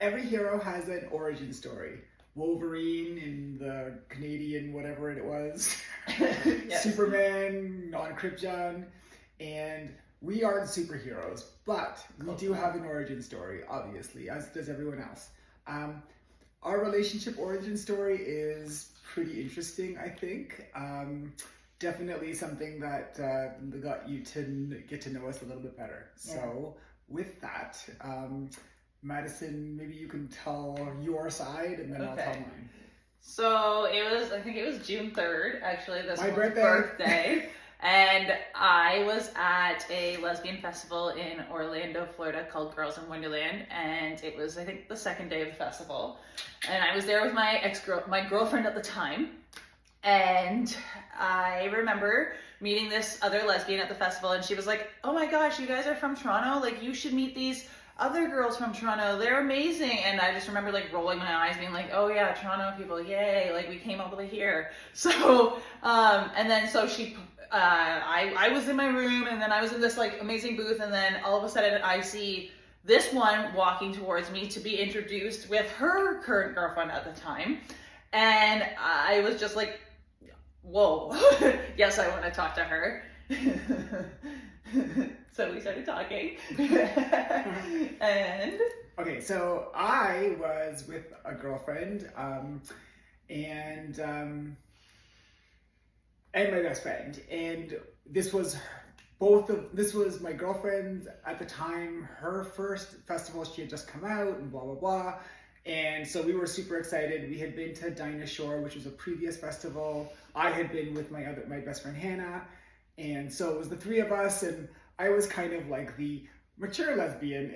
every hero has an origin story. Wolverine in the Canadian, whatever it was, Yes. Superman on Krypton, and we aren't superheroes, but we do have an origin story, obviously, as does everyone else. Our relationship origin story is pretty interesting, I think. Definitely something that got you to get to know us a little bit better. So with that, Madison, maybe you can tell your side and then I'll tell mine. So I think it was June 3rd, actually, this My birthday. And I was at a lesbian festival in Orlando, Florida called Girls in Wonderland. And it was, I think, the second day of the festival. And I was there with my girlfriend at the time. And I remember meeting this other lesbian at the festival, and she was like, "Oh my gosh, you guys are from Toronto? Like, you should meet these other girls from Toronto. They're amazing." And I just remember like rolling my eyes, being like, "Oh yeah, Toronto people, yay, like we came all the way here." So and then so she I was in my room, and then I was in this like amazing booth, and then all of a sudden I see this one walking towards me to be introduced with her current girlfriend at the time. And I was just like, whoa, yes, I want to talk to her. So we started talking. And okay, so I was with a girlfriend and my best friend, and this was my girlfriend at the time, her first festival. She had just come out and blah blah blah. And so we were super excited. We had been to Dinah Shore, which was a previous festival. I had been with my best friend Hannah, and so it was the three of us. And I was kind of like the mature lesbian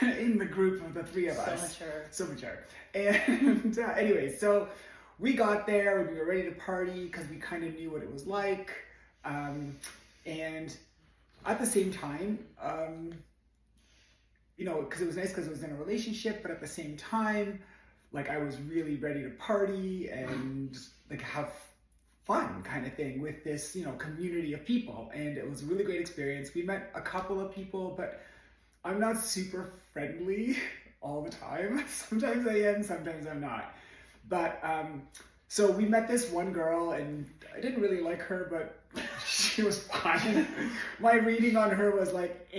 in the group of the three of us. So mature. And anyway, so we got there and we were ready to party because we kind of knew what it was like. And at the same time, you know, because it was nice because it was in a relationship, but at the same time, like I was really ready to party and like have fun kind of thing with this, you know, community of people. And it was a really great experience. We met a couple of people, but I'm not super friendly all the time. Sometimes I am, sometimes I'm not. But so we met this one girl, and I didn't really like her, but she was fine. My reading on her was like,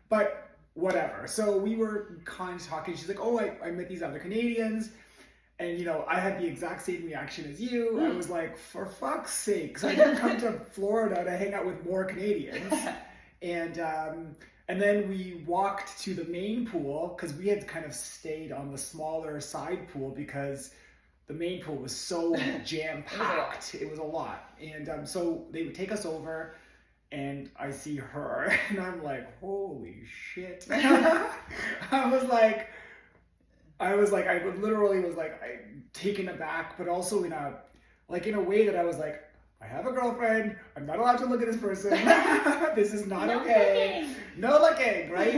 but whatever. So we were kind of talking. She's like, "Oh, I met these other Canadians." And, you know, I had the exact same reaction as you. I was like, for fuck's sake. So I didn't come to Florida to hang out with more Canadians. And then we walked to the main pool because we had kind of stayed on the smaller side pool because the main pool was so jam-packed. It was a lot. And so they would take us over, and I see her, and I'm like, holy shit. I literally was like, taken aback, but also in a way that I was like, I have a girlfriend. I'm not allowed to look at this person. This is not okay. No looking, right?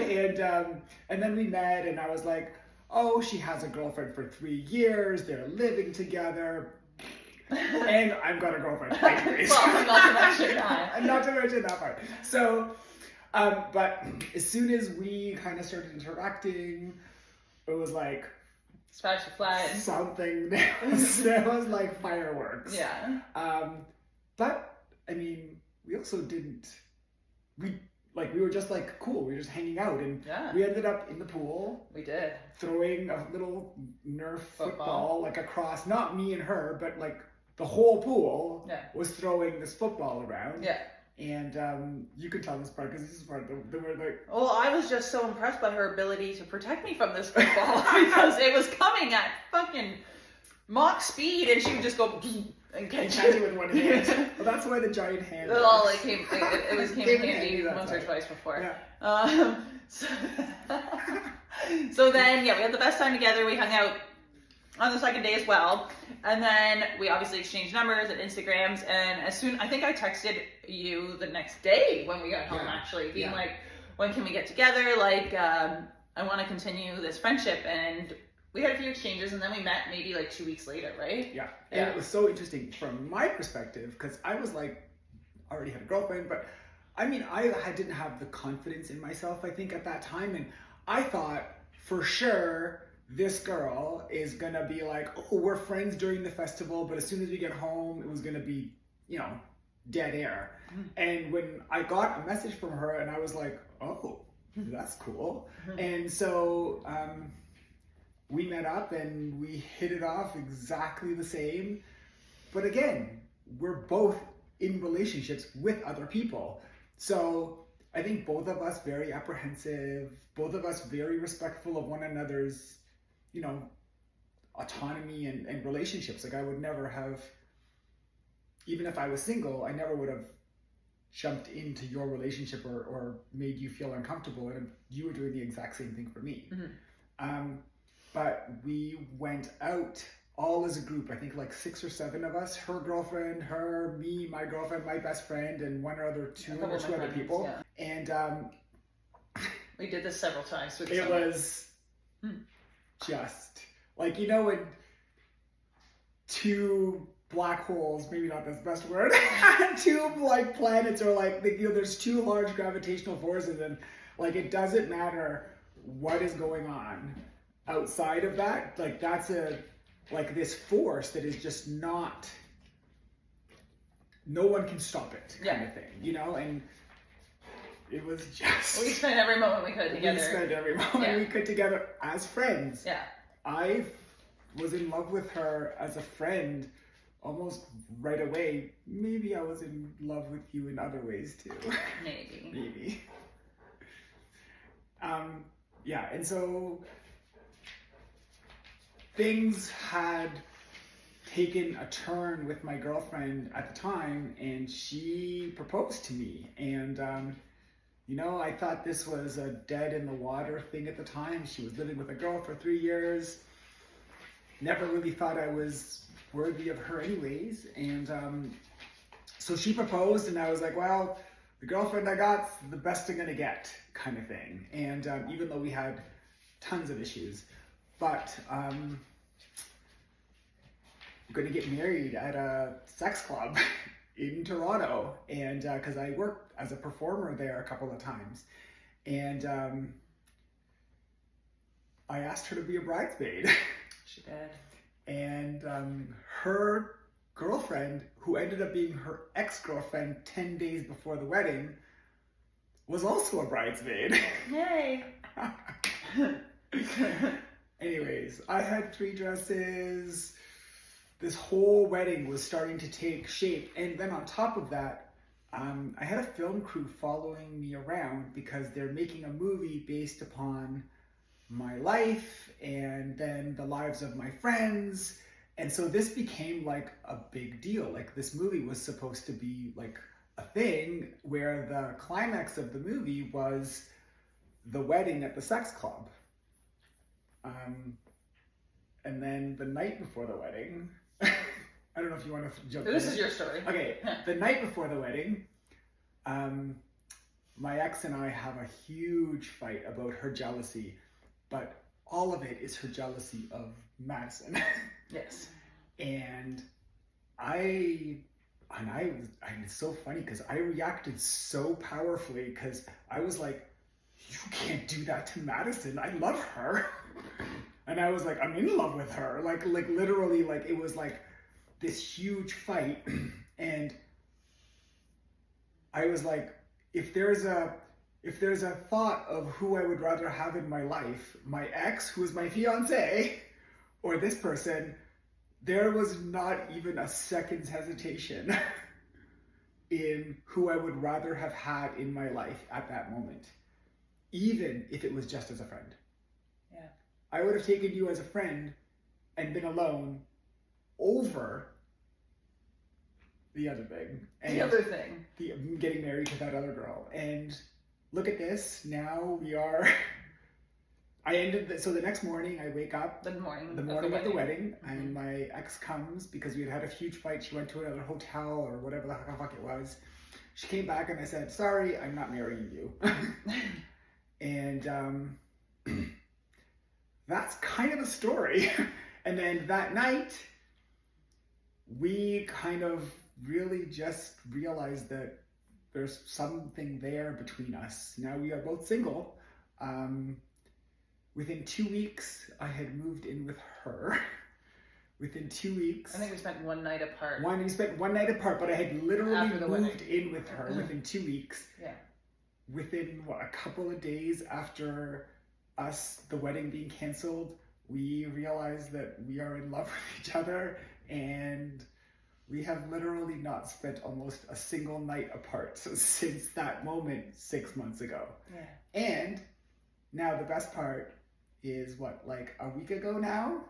And then we met, and I was like, oh, she has a girlfriend for 3 years. They're living together. And I've got a girlfriend. Anyways. Well, not to mention that. Not to mention that part. So, but as soon as we kind of started interacting, it was like Splash the flag. Something. There was like fireworks. Yeah. But I mean, we also didn't. We were just like cool. We were just hanging out, and we ended up in the pool. We did. Throwing a little Nerf football like across. Not me and her, but like the whole pool was throwing this football around. Yeah. And you could tell this part because this is part where like. Well, I was just so impressed by her ability to protect me from this football because it was coming at fucking Mach speed, and she would just go and catch it with one hand. Well, that's why the giant hand. Well, it came handy once or twice before. Yeah. So then, we had the best time together. We hung out on the second day as well, and then we obviously exchanged numbers and Instagrams. And I think I texted you the next day when we got home, actually, being like, "When can we get together? Like, I want to continue this friendship." And we had a few exchanges, and then we met maybe like 2 weeks later, right? Yeah. And it was so interesting from my perspective because I was like, already had a girlfriend, but I mean, I didn't have the confidence in myself, I think, at that time. And I thought for sure this girl is gonna be like, oh, we're friends during the festival, but as soon as we get home, it was gonna be, dead air. And when I got a message from her, and I was like, oh, that's cool. And so we met up and we hit it off exactly the same. But again, we're both in relationships with other people. So I think both of us very apprehensive, both of us very respectful of one another's, autonomy and relationships. Like I would never have, even if I was single, I never would have jumped into your relationship or made you feel uncomfortable, and you were doing the exact same thing for me. But we went out all as a group, I think like 6 or 7 of us, her girlfriend, her, me, my girlfriend, my best friend, and two other people. Yeah. And we did this several times. It was just like, when two black holes, maybe not the best word, two like planets are like, there's two large gravitational forces, and like it doesn't matter what is going on outside of that, like that's this force that is just no one can stop it kind of thing, and it was just, we spent every moment we could together. We spent every moment we could together as friends. Yeah. I was in love with her as a friend almost right away. Maybe I was in love with you in other ways too. Maybe. Yeah, and so things had taken a turn with my girlfriend at the time, and she proposed to me. And, I thought this was a dead in the water thing at the time. She was living with a girl for 3 years. Never really thought I was worthy of her anyways. And so she proposed, and I was like, well, the girlfriend I got's the best I'm gonna get kind of thing. And even though we had tons of issues, but I'm going to get married at a sex club in Toronto, and because I worked as a performer there a couple of times, and I asked her to be a bridesmaid. She did. And her girlfriend, who ended up being her ex-girlfriend 10 days before the wedding, was also a bridesmaid. Yay! Anyways, I had 3 dresses. This whole wedding was starting to take shape. And then on top of that, I had a film crew following me around because they're making a movie based upon my life and then the lives of my friends. And so this became like a big deal. Like this movie was supposed to be like a thing where the climax of the movie was the wedding at the sex club. And then the night before the wedding, I don't know if you want to jump in. This is your story. Okay, the night before the wedding, my ex and I have a huge fight about her jealousy, but all of it is her jealousy of Madison. Yes. And it's so funny because I reacted so powerfully because I was like, you can't do that to Madison. I love her. And I was like, I'm in love with her. Like literally, like it was like this huge fight. And I was like, if there's a thought of who I would rather have in my life, my ex, who is my fiance, or this person, there was not even a second's hesitation in who I would rather have had in my life at that moment, even if it was just as a friend. Yeah. I would have taken you as a friend and been alone over the other thing. And getting married to that other girl. And look at this. Now we are... So the next morning I wake up. The morning of the wedding. And my ex comes because we had a huge fight. She went to another hotel or whatever the fuck it was. She came back and I said, sorry, I'm not marrying you. And that's kind of a story. And then that night, we kind of really just realized that there's something there between us. Now we are both single. within 2 weeks, I had moved in with her. Within 2 weeks. I think we spent one night apart. We spent one night apart, but I had literally After the moved wedding. in with her within 2 weeks. Yeah. Within a couple of days after the wedding being canceled, we realized that we are in love with each other, and we have literally not spent almost a single night apart since that moment 6 months ago. Yeah. And now the best part is like a week ago now?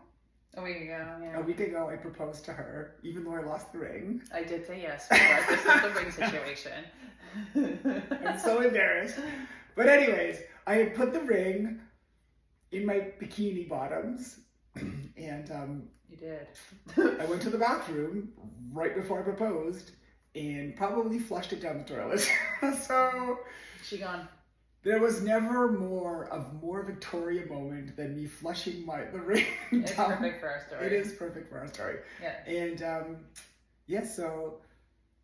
A week ago, yeah. A week ago, I proposed to her, even though I lost the ring. I did say yes, regardless of the ring situation. I'm so embarrassed. But anyways, I had put the ring in my bikini bottoms, and You did. I went to the bathroom right before I proposed and probably flushed it down the toilet. So She gone. there was never more Victoria moment than me flushing the ring It's down. perfect for our story. It is perfect for our story. Yeah. And so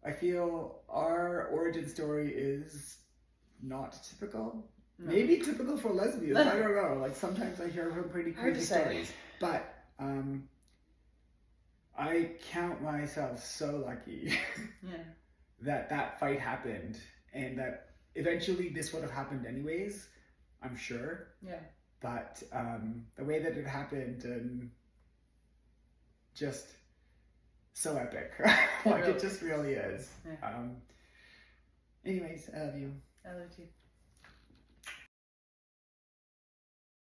I feel our origin story is not typical. No. Maybe typical for lesbians. I don't know. Like sometimes I hear pretty Hard crazy to say. stories. But I count myself so lucky Yeah. that fight happened, and that eventually this would have happened anyways, I'm sure. Yeah. But the way that it happened, just so epic. Like really it just really is. Yeah. Anyways, I love you. I love you.